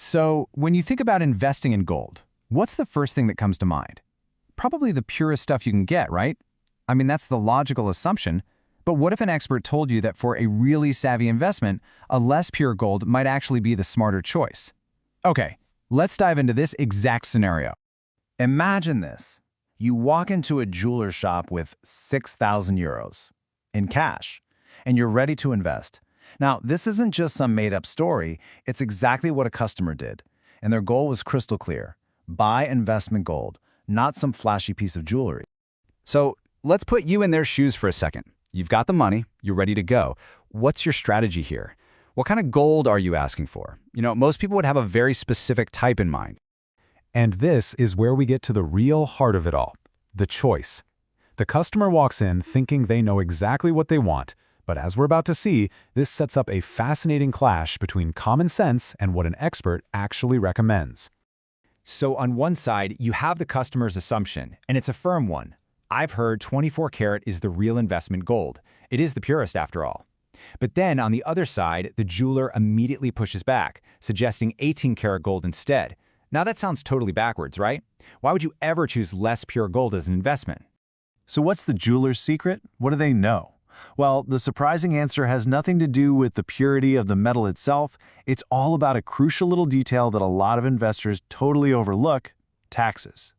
So, when you think about investing in gold, what's the first thing that comes to mind? Probably the purest stuff you can get, right? I mean, that's the logical assumption. But what if an expert told you that for a really savvy investment, a less pure gold might actually be the smarter choice? Okay, let's dive into this exact scenario. Imagine this. You walk into a jeweler shop with 6,000 euros in cash, and you're ready to invest. Now, this isn't just some made-up story. It's exactly what a customer did, and their goal was crystal clear. Buy investment gold, not some flashy piece of jewelry. So, let's put you in their shoes for a second. You've got the money, you're ready to go. What's your strategy here? What kind of gold are you asking for? Most people would have a very specific type in mind. And this is where we get to the real heart of it all, the choice. The customer walks in thinking they know exactly what they want, but as we're about to see, this sets up a fascinating clash between common sense and what an expert actually recommends. So on one side, you have the customer's assumption, and it's a firm one. I've heard 24 karat is the real investment gold. It is the purest after all. But then on the other side, the jeweler immediately pushes back, suggesting 18 karat gold instead. Now that sounds totally backwards, right? Why would you ever choose less pure gold as an investment? So what's the jeweler's secret? What do they know? Well, the surprising answer has nothing to do with the purity of the metal itself. It's all about a crucial little detail that a lot of investors totally overlook: taxes.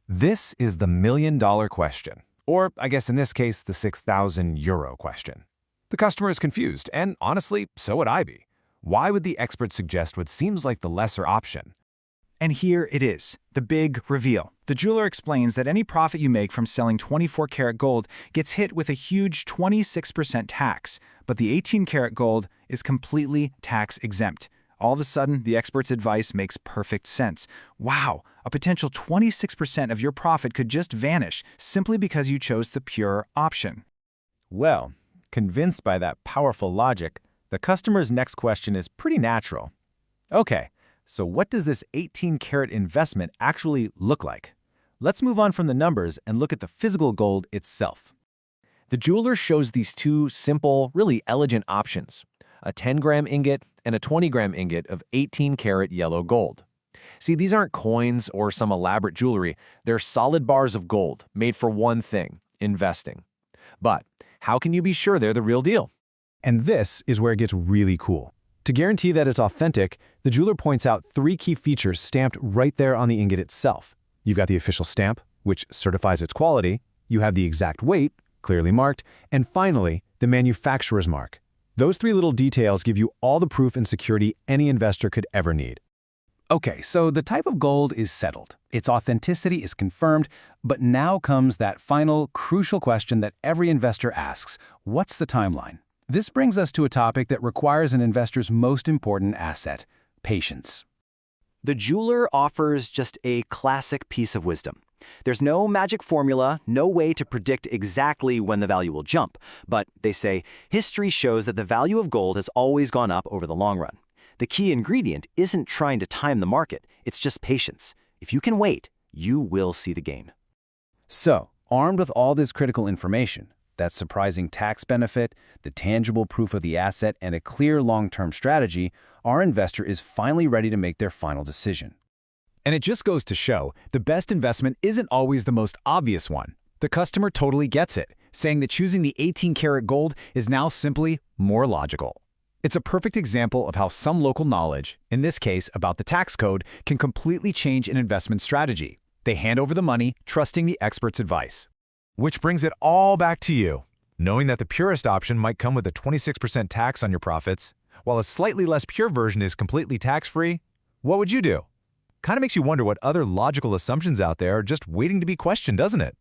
This is the million-dollar question, or I guess in this case, the 6,000 euro question. The customer is confused, and honestly, so would I be. Why would the expert suggest what seems like the lesser option? And here it is, the big reveal. The jeweler explains that any profit you make from selling 24 karat gold gets hit with a huge 26% tax, but the 18 karat gold is completely tax exempt. All of a sudden, the expert's advice makes perfect sense. Wow, a potential 26% of your profit could just vanish simply because you chose the pure option. Well, convinced by that powerful logic, the customer's next question is pretty natural. Okay, so what does this 18 karat investment actually look like? Let's move on from the numbers and look at the physical gold itself. The jeweler shows these two simple, really elegant options: a 10-gram ingot and a 20-gram ingot of 18 karat yellow gold. See, these aren't coins or some elaborate jewelry. They're solid bars of gold made for one thing: investing. But how can you be sure they're the real deal? And this is where it gets really cool. To guarantee that it's authentic, the jeweler points out 3 key features stamped right there on the ingot itself. You've got the official stamp, which certifies its quality. You have the exact weight, clearly marked. And finally, the manufacturer's mark. Those 3 little details give you all the proof and security any investor could ever need. Okay, so the type of gold is settled. Its authenticity is confirmed, but now comes that final, crucial question that every investor asks: what's the timeline? This brings us to a topic that requires an investor's most important asset: patience. The jeweler offers just a classic piece of wisdom. There's no magic formula, no way to predict exactly when the value will jump, but they say history shows that the value of gold has always gone up over the long run. The key ingredient isn't trying to time the market, it's just patience. If you can wait, you will see the gain. So, armed with all this critical information, that surprising tax benefit, the tangible proof of the asset, and a clear long-term strategy, our investor is finally ready to make their final decision. And it just goes to show, the best investment isn't always the most obvious one. The customer totally gets it, saying that choosing the 18 karat gold is now simply more logical. It's a perfect example of how some local knowledge, in this case about the tax code, can completely change an investment strategy. They hand over the money, trusting the expert's advice. Which brings it all back to you. Knowing that the purest option might come with a 26% tax on your profits, while a slightly less pure version is completely tax-free, what would you do? Kind of makes you wonder what other logical assumptions out there are just waiting to be questioned, doesn't it?